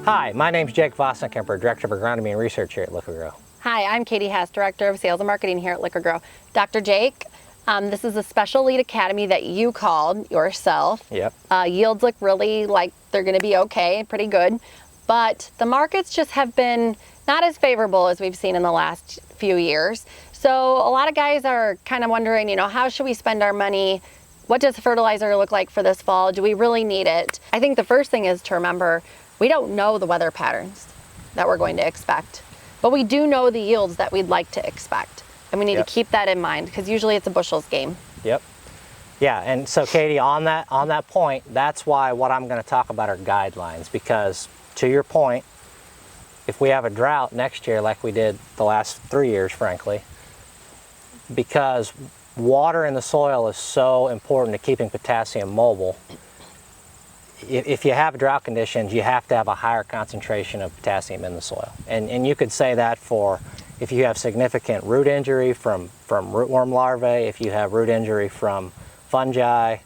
Hi, my name is Jake Vossenkemper, Director of Agronomy and Research here at Liqui-Grow. Hi, I'm Katie Hess, Director of Sales and Marketing here at Liqui-Grow. Dr. Jake, this is a special lead academy that you called yourself. Yep. Yields look really like they're going to be okay, pretty good, but the markets just have been not as favorable as we've seen in the last few years. So a lot of guys are kind of wondering, how should we spend our money? What does fertilizer look like for this fall? Do we really need it? I think the first thing is to remember, we don't know the weather patterns that we're going to expect, but we do know the yields that we'd like to expect. And we need to keep that in mind because usually it's a bushels game. Yep. Yeah, and so Katie, on that point, that's why what I'm going to talk about are guidelines, because to your point, if we have a drought next year like we did the last 3 years, frankly, because water in the soil is so important to keeping potassium mobile, if you have drought conditions, you have to have a higher concentration of potassium in the soil. And you could say that for if you have significant root injury from rootworm larvae, if you have root injury from fungi,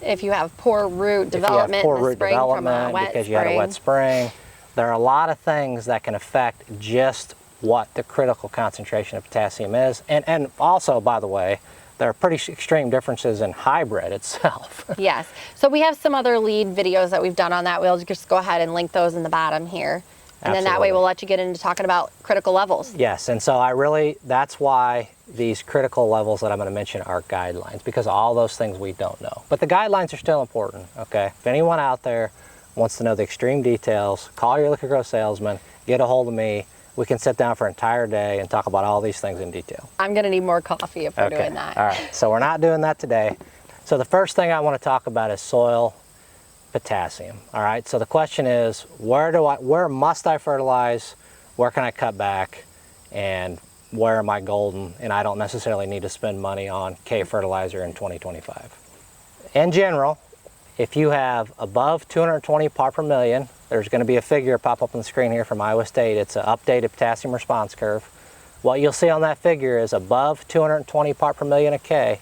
if you have poor root development in the spring from a wet because you had a wet spring, there are a lot of things that can affect just what the critical concentration of potassium is. And also, by the way, there are pretty extreme differences in hybrid itself. Yes. So we have some other lead videos that we've done on that. We'll just go ahead and link those in the bottom here. And then that way we'll let you get into talking about critical levels. Yes, and so that's why these critical levels that I'm going to mention are guidelines, because all those things we don't know. But the guidelines are still important, okay? If anyone out there wants to know the extreme details, call your Liqui-Grow salesman, get a hold of me. We can sit down for an entire day and talk about all these things in detail. I'm going to need more coffee if we're doing that. All right, so we're not doing that today. So the first thing I want to talk about is soil potassium. All right, so the question is, where must I fertilize? Where can I cut back? And where am I golden? And I don't necessarily need to spend money on K fertilizer in 2025. In general, if you have above 220 part per million, there's going to be a figure pop up on the screen here from Iowa State. It's an updated potassium response curve. What you'll see on that figure is above 220 part per million of K.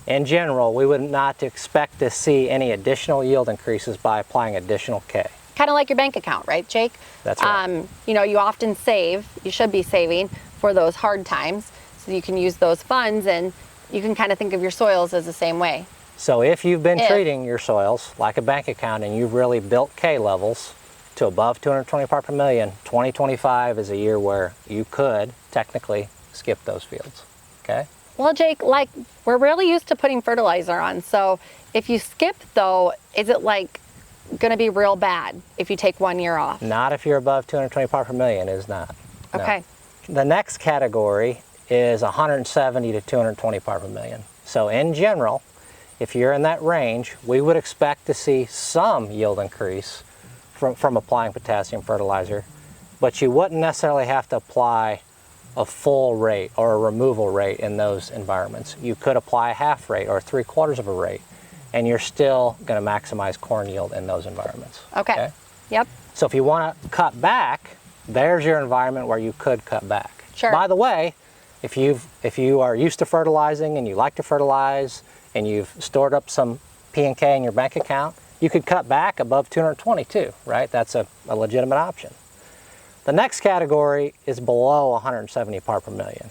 In general, we would not expect to see any additional yield increases by applying additional K. Kind of like your bank account, right, Jake? That's right. You often save, you should be saving for those hard times, so you can use those funds, and you can kind of think of your soils as the same way. So if you've been treating your soils like a bank account and you've really built K levels to above 220 part per million, 2025 is a year where you could technically skip those fields, okay? Well, Jake, we're really used to putting fertilizer on, so if you skip though, is it going to be real bad if you take 1 year off? Not if you're above 220 part per million, it is not. No. Okay. The next category is 170 to 220 part per million. So in general, if you're in that range, we would expect to see some yield increase from applying potassium fertilizer, but you wouldn't necessarily have to apply a full rate or a removal rate in those environments. You could apply a half rate or 3/4 of a rate, and you're still going to maximize corn yield in those environments. Okay. Yep. So if you want to cut back, there's your environment where you could cut back. Sure. By the way, if you are used to fertilizing and you like to fertilize and you've stored up some P&K in your bank account, you could cut back above 220 too, right? That's a legitimate option. The next category is below 170 part per million.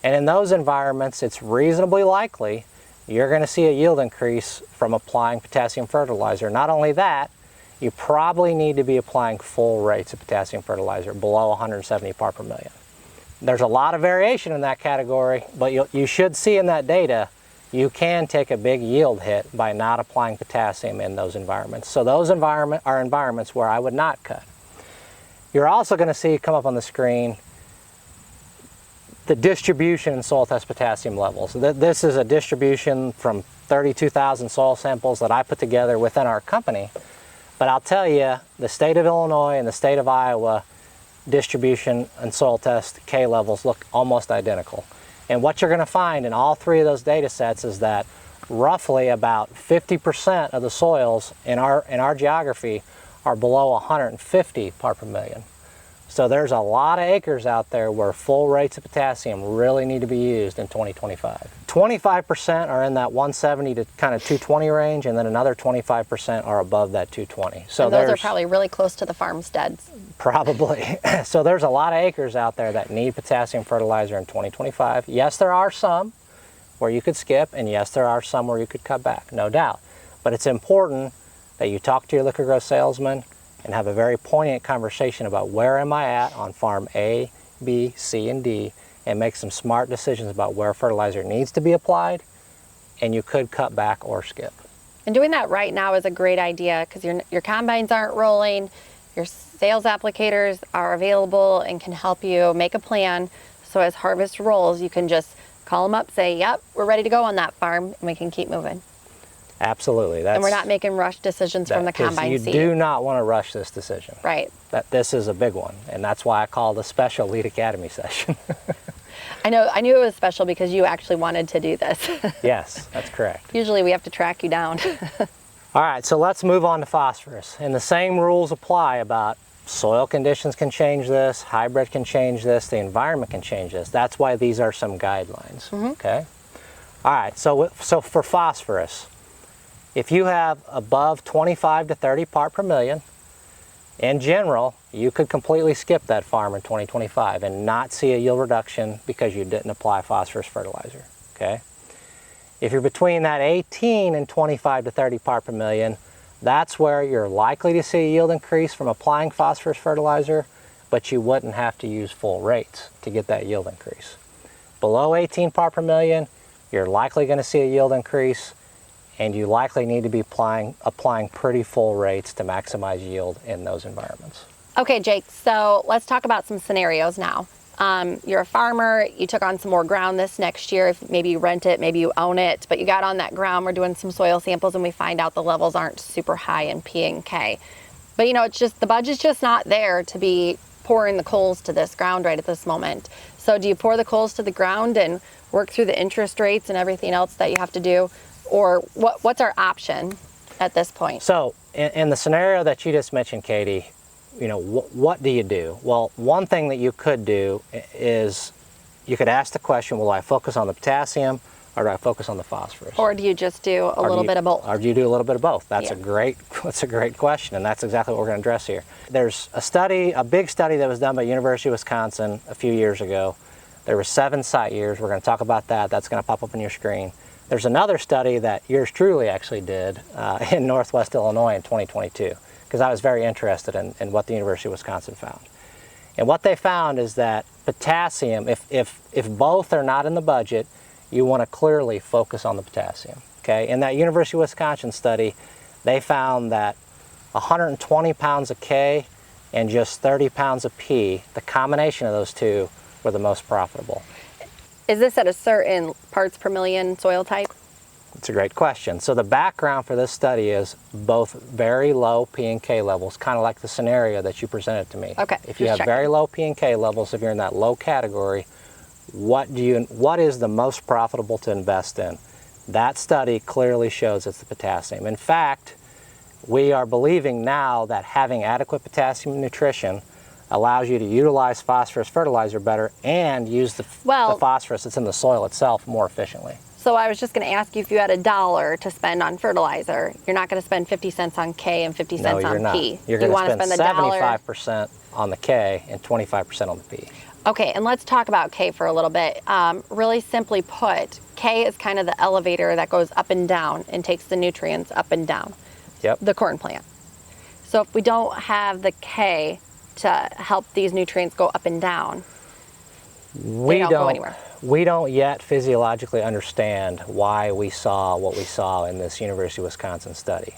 And in those environments, it's reasonably likely you're going to see a yield increase from applying potassium fertilizer. Not only that, you probably need to be applying full rates of potassium fertilizer below 170 part per million. There's a lot of variation in that category, but you should see in that data you can take a big yield hit by not applying potassium in those environments. So those are environments where I would not cut. You're also going to see come up on the screen the distribution in soil test potassium levels. This is a distribution from 32,000 soil samples that I put together within our company. But I'll tell you, the state of Illinois and the state of Iowa distribution and soil test K levels look almost identical. And what you're going to find in all three of those data sets is that roughly about 50% of the soils in our geography are below 150 part per million. So there's a lot of acres out there where full rates of potassium really need to be used in 2025. 25% are in that 170 to kind of 220 range, and then another 25% are above that 220. So and those are probably really close to the farmsteads. Probably. So there's a lot of acres out there that need potassium fertilizer in 2025. Yes, there are some where you could skip, and yes, there are some where you could cut back, no doubt. But it's important that you talk to your Liqui-Grow salesman and have a very poignant conversation about where am I at on farm A, B, C, and D, and make some smart decisions about where fertilizer needs to be applied, and you could cut back or skip. And doing that right now is a great idea because your combines aren't rolling, your sales applicators are available and can help you make a plan. So as harvest rolls, you can just call them up, say, yep, we're ready to go on that farm, and we can keep moving. Absolutely. And we're not making rush decisions from the combine seed. You do not want to rush this decision. Right. This is a big one, and that's why I called a special Lead Academy session. I knew it was special because you actually wanted to do this. Yes, that's correct. Usually we have to track you down. All right, so let's move on to phosphorus. And the same rules apply about soil conditions can change this, hybrid can change this, the environment can change this. That's why these are some guidelines, okay? All right, so for phosphorus, if you have above 25 to 30 part per million, in general, you could completely skip that farm in 2025 and not see a yield reduction because you didn't apply phosphorus fertilizer, okay? If you're between that 18 and 25 to 30 part per million, that's where you're likely to see a yield increase from applying phosphorus fertilizer, but you wouldn't have to use full rates to get that yield increase. Below 18 part per million, you're likely going to see a yield increase, and you likely need to be applying pretty full rates to maximize yield in those environments. Okay, Jake, so let's talk about some scenarios now. You're a farmer, you took on some more ground this next year, if maybe you rent it, maybe you own it, but you got on that ground, we're doing some soil samples and we find out the levels aren't super high in P and K. But it's just, the budget's just not there to be pouring the coals to this ground right at this moment. So do you pour the coals to the ground and work through the interest rates and everything else that you have to do? Or what's our option at this point? So in the scenario that you just mentioned, Katie, what do you do? Well, one thing that you could do is you could ask the question, will I focus on the potassium or do I focus on the phosphorus? Or do you just do a little bit of both? Or do you do a little bit of both? That's a great question, and that's exactly what we're going to address here. There's a big study that was done by University of Wisconsin a few years ago. There were 7 site years. We're going to talk about that. That's going to pop up on your screen. There's another study that yours truly actually did in Northwest Illinois in 2022, because I was very interested in what the University of Wisconsin found. And what they found is that potassium, if both are not in the budget, you want to clearly focus on the potassium. Okay? In that University of Wisconsin study, they found that 120 pounds of K and just 30 pounds of P, the combination of those two, were the most profitable. Is this at a certain parts per million soil type? It's a great question. So the background for this study is both very low P and K levels, kind of like the scenario that you presented to me. Okay. If you have very low P and K levels, if you're in that low category, what is the most profitable to invest in? That study clearly shows it's the potassium. In fact, we are believing now that having adequate potassium nutrition allows you to utilize phosphorus fertilizer better and use the phosphorus that's in the soil itself more efficiently. So I was just going to ask you, if you had $1 to spend on fertilizer, you're not going to spend 50 cents on K and 50 cents on P. You're going to spend 75% on the K and 25% on the P. Okay, and let's talk about K for a little bit. Really simply put, K is kind of the elevator that goes up and down and takes the nutrients up and down. Yep. The corn plant. So if we don't have the K to help these nutrients go up and down, they don't go anywhere. We don't yet physiologically understand why we saw what we saw in this University of Wisconsin study.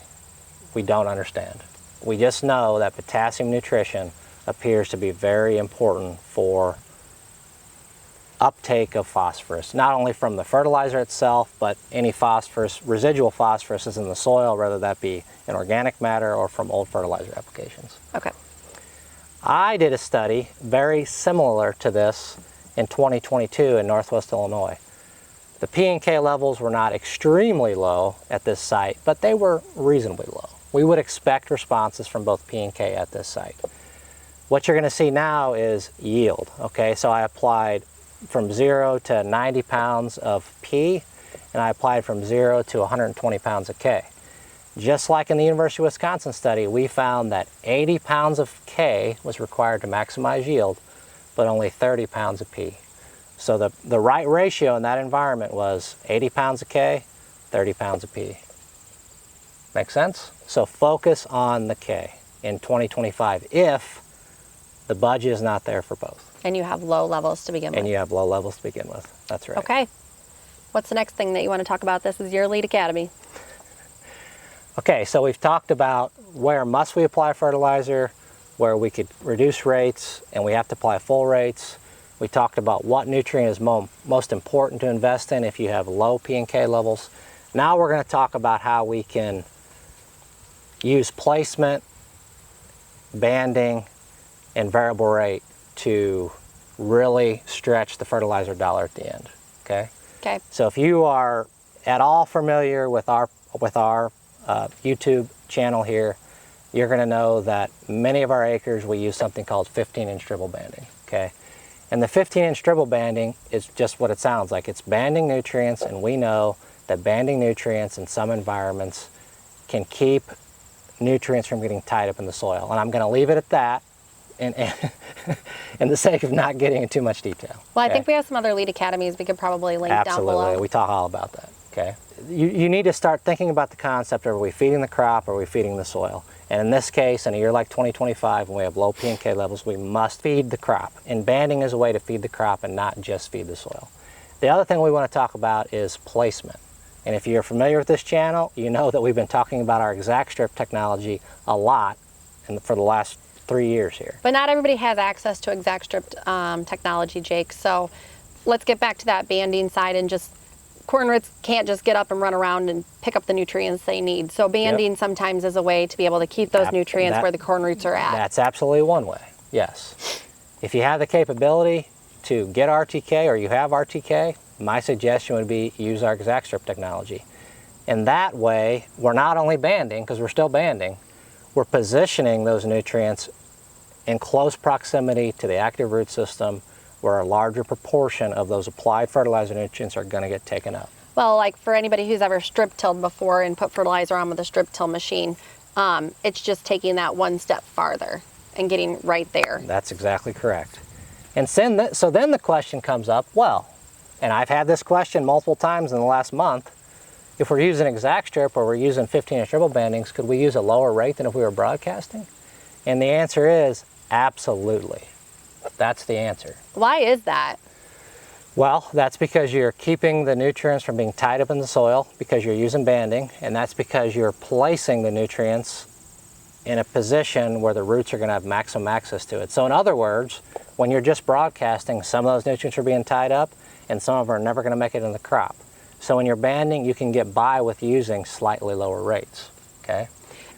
We don't understand. We just know that potassium nutrition appears to be very important for uptake of phosphorus, not only from the fertilizer itself, but any phosphorus, residual phosphorus is in the soil, whether that be in organic matter or from old fertilizer applications. Okay. I did a study very similar to this in 2022 in Northwest Illinois. The P and K levels were not extremely low at this site, but they were reasonably low. We would expect responses from both P and K at this site. What you're going to see now is yield. Okay, so I applied from 0 to 90 pounds of P, and I applied from 0 to 120 pounds of K. Just like in the University of Wisconsin study, we found that 80 pounds of K was required to maximize yield, but only 30 pounds of P. So the right ratio in that environment was 80 pounds of K, 30 pounds of P. Make sense? So focus on the K in 2025 if the budget is not there for both. And you have low levels to begin with. And you have low levels to begin with. That's right. Okay. What's the next thing that you want to talk about? This is your Elite Academy. Okay, so we've talked about where must we apply fertilizer, where we could reduce rates, and we have to apply full rates. We talked about what nutrient is most important to invest in if you have low P and K levels. Now we're going to talk about how we can use placement, banding, and variable rate to really stretch the fertilizer dollar at the end. Okay. Okay. So if you are at all familiar with our YouTube channel here, you're going to know that many of our acres we use something called 15-inch dribble banding. Okay. And the 15-inch dribble banding is just what it sounds like. It's banding nutrients, and we know that banding nutrients in some environments can keep nutrients from getting tied up in the soil. And I'm going to leave it at that in the sake of not getting into too much detail. Well, okay? I think we have some other Elite Academies we could probably link down below. Absolutely, we talk all about that. Okay, you need to start thinking about the concept of, are we feeding the crop or are we feeding the soil? And in this case, in a year like 2025, when we have low P and K levels, we must feed the crop. And banding is a way to feed the crop and not just feed the soil. The other thing we want to talk about is placement. And if you're familiar with this channel, you know that we've been talking about our exact strip technology a lot for the last 3 years here. But not everybody has access to exact strip technology, Jake. So let's get back to that banding side, and just corn roots can't just get up and run around and pick up the nutrients they need. So banding sometimes is a way to be able to keep those nutrients where the corn roots are at. That's absolutely one way, yes. If you have the capability to get RTK, or you have RTK, my suggestion would be use our exact strip technology. And that way, we're not only banding, because we're still banding, we're positioning those nutrients in close proximity to the active root system, where a larger proportion of those applied fertilizer nutrients are going to get taken up. Well, like for anybody who's ever strip tilled before and put fertilizer on with a strip till machine, it's just taking that one step farther and getting right there. That's exactly correct. And so then the question comes up, well, and I've had this question multiple times in the last month, if we're using exact strip or we're using 15-inch dribble bandings, could we use a lower rate than if we were broadcasting? And the answer is absolutely. That's the answer. Why is that? Well, that's because you're keeping the nutrients from being tied up in the soil because you're using banding, and that's because you're placing the nutrients in a position where the roots are going to have maximum access to it. So in other words, when you're just broadcasting, some of those nutrients are being tied up and some of them are never going to make it in the crop. So when you're banding, you can get by with using slightly lower rates. Okay?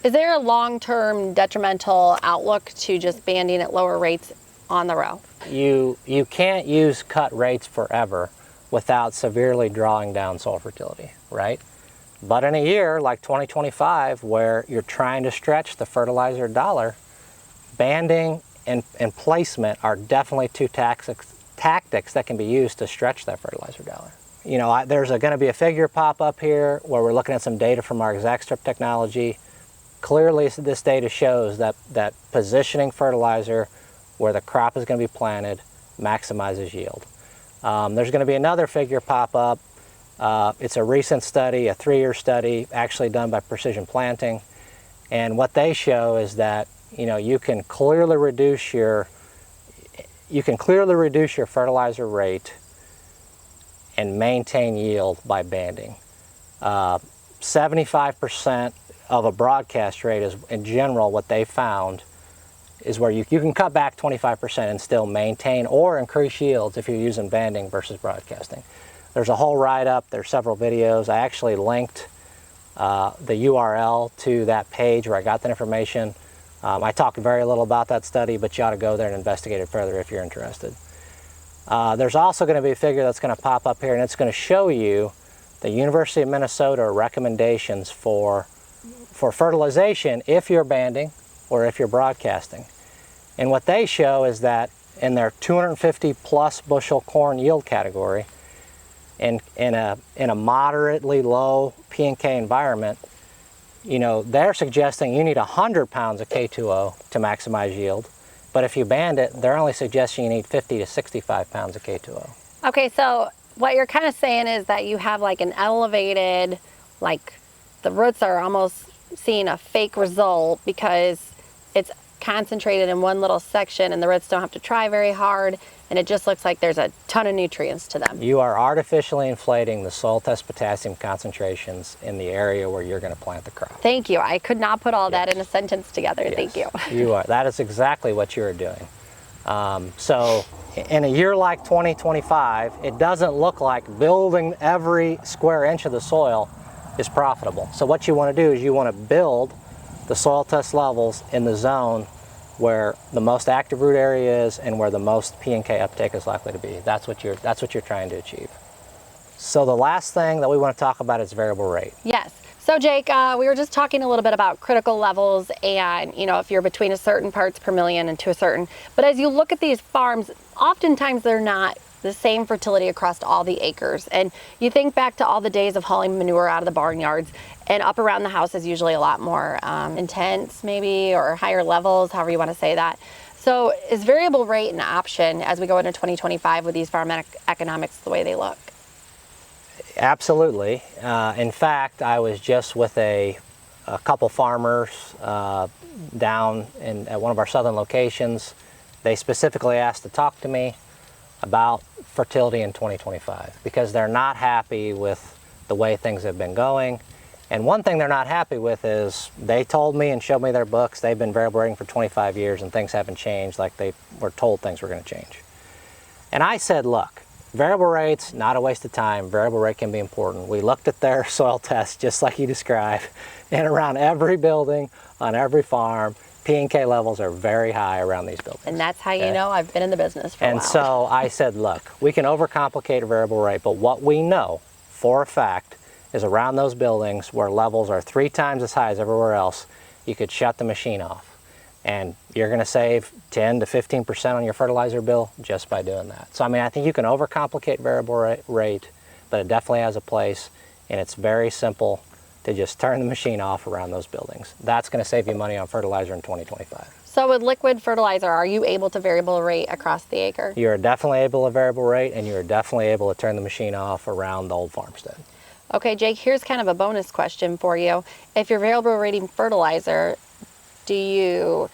Is there a long-term detrimental outlook to just banding at lower rates on the row? You can't use cut rates forever without severely drawing down soil fertility, right? But in a year like 2025, where you're trying to stretch the fertilizer dollar, banding and placement are definitely two tactics that can be used to stretch that fertilizer dollar. You know, there's going to be a figure pop up here where we're looking at some data from our exact strip technology. Clearly, this data shows that positioning fertilizer where the crop is going to be planted maximizes yield. There's going to be another figure pop up. It's a recent study, a 3-year study, actually done by Precision Planting, and what they show is that you can clearly reduce your fertilizer rate and maintain yield by banding. 75% of a broadcast rate is, in general, what they found is where you can cut back 25% and still maintain or increase yields if you're using banding versus broadcasting. There's a whole write-up, there's several videos. I actually linked the URL to that page where I got that information. I talked very little about that study, but you ought to go there and investigate it further if you're interested. There's also going to be a figure that's going to pop up here, and it's going to show you the University of Minnesota recommendations for fertilization if you're banding or if you're broadcasting. And what they show is that in their 250 plus bushel corn yield category, in a moderately low P&K environment, you know, they're suggesting you need 100 pounds of K2O to maximize yield. But if you band it, they're only suggesting you need 50 to 65 pounds of K2O. Okay, so what you're kind of saying is that you have like an elevated, like the roots are almost seeing a fake result because it's concentrated in one little section and the roots don't have to try very hard, and it just looks like there's a ton of nutrients to them. You are artificially inflating the soil test potassium concentrations in the area where you're going to plant the crop. Thank you. I could not put all that in a sentence together. Yes, Thank you. You are. That is exactly what you're doing. So in a year like 2025, it doesn't look like building every square inch of the soil is profitable. So what you want to do is you want to build the soil test levels in the zone where the most active root area is and where the most P&K uptake is likely to be. That's what you're trying to achieve. So the last thing that we want to talk about is variable rate. Yes. So Jake, we were just talking a little bit about critical levels and, you know, if you're between a certain parts per million and to a certain, but as you look at these farms, oftentimes they're not the same fertility across all the acres. And you think back to all the days of hauling manure out of the barnyards, and up around the house is usually a lot more intense maybe, or higher levels, however you want to say that. So is variable rate an option as we go into 2025 with these farm economics the way they look? Absolutely. In fact, I was just with a couple farmers down at one of our southern locations. They specifically asked to talk to me about fertility in 2025 because they're not happy with the way things have been going. And one thing they're not happy with is they told me and showed me their books. They've been variable rating for 25 years and things haven't changed like they were told things were going to change. And I said, look, variable rate's not a waste of time. Variable rate can be important. We looked at their soil tests just like you described, and around every building, on every farm, P&K levels are very high around these buildings. And that's how you know I've been in the business for a while. And so I said, look, we can overcomplicate variable rate, but what we know for a fact is around those buildings where levels are 3 times as high as everywhere else, you could shut the machine off. And you're going to save 10 to 15% on your fertilizer bill just by doing that. So I mean, I think you can overcomplicate variable rate, but it definitely has a place, and it's very simple to just turn the machine off around those buildings. That's going to save you money on fertilizer in 2025. So with liquid fertilizer, are you able to variable rate across the acre? You are definitely able to variable rate, and you are definitely able to turn the machine off around the old farmstead. Okay, Jake, here's kind of a bonus question for you. If you're variable rating fertilizer, do you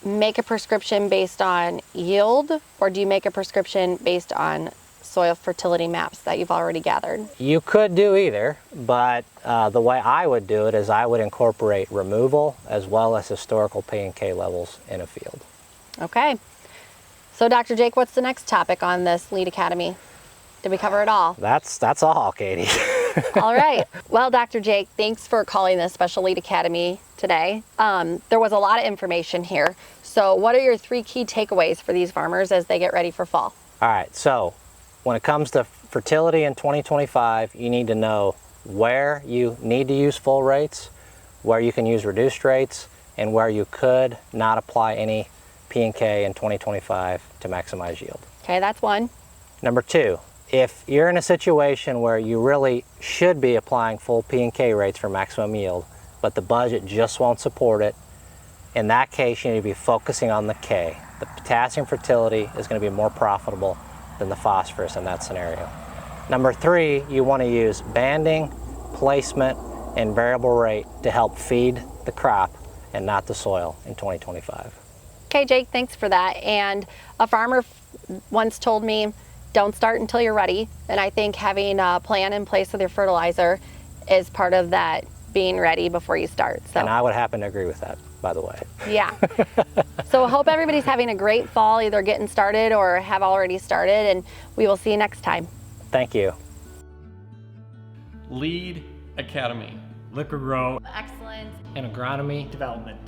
make a prescription based on yield, or do you make a prescription based on soil fertility maps that you've already gathered? You could do either, but the way I would do it is I would incorporate removal as well as historical P&K levels in a field. Okay. So Dr. Jake, what's the next topic on this Lead Academy? Did we cover it all? That's all, Katie. All right. Well, Dr. Jake, thanks for calling this Special Lead Academy today. There was a lot of information here. So what are your 3 key takeaways for these farmers as they get ready for fall? All right, so when it comes to fertility in 2025, you need to know where you need to use full rates, where you can use reduced rates, and where you could not apply any P&K in 2025 to maximize yield. Okay, that's 1. Number 2, if you're in a situation where you really should be applying full P&K rates for maximum yield, but the budget just won't support it, in that case you need to be focusing on the K. The potassium fertility is going to be more profitable than the phosphorus in that scenario. Number 3, you want to use banding, placement, and variable rate to help feed the crop and not the soil in 2025. Okay, Jake, thanks for that. And a farmer once told me, don't start until you're ready. And I think having a plan in place with your fertilizer is part of that being ready before you start. So. And I would happen to agree with that, by the way. Yeah. So I hope everybody's having a great fall, either getting started or have already started, and we will see you next time. Thank you. Lead Academy. Liqui-Grow Excellence and agronomy development.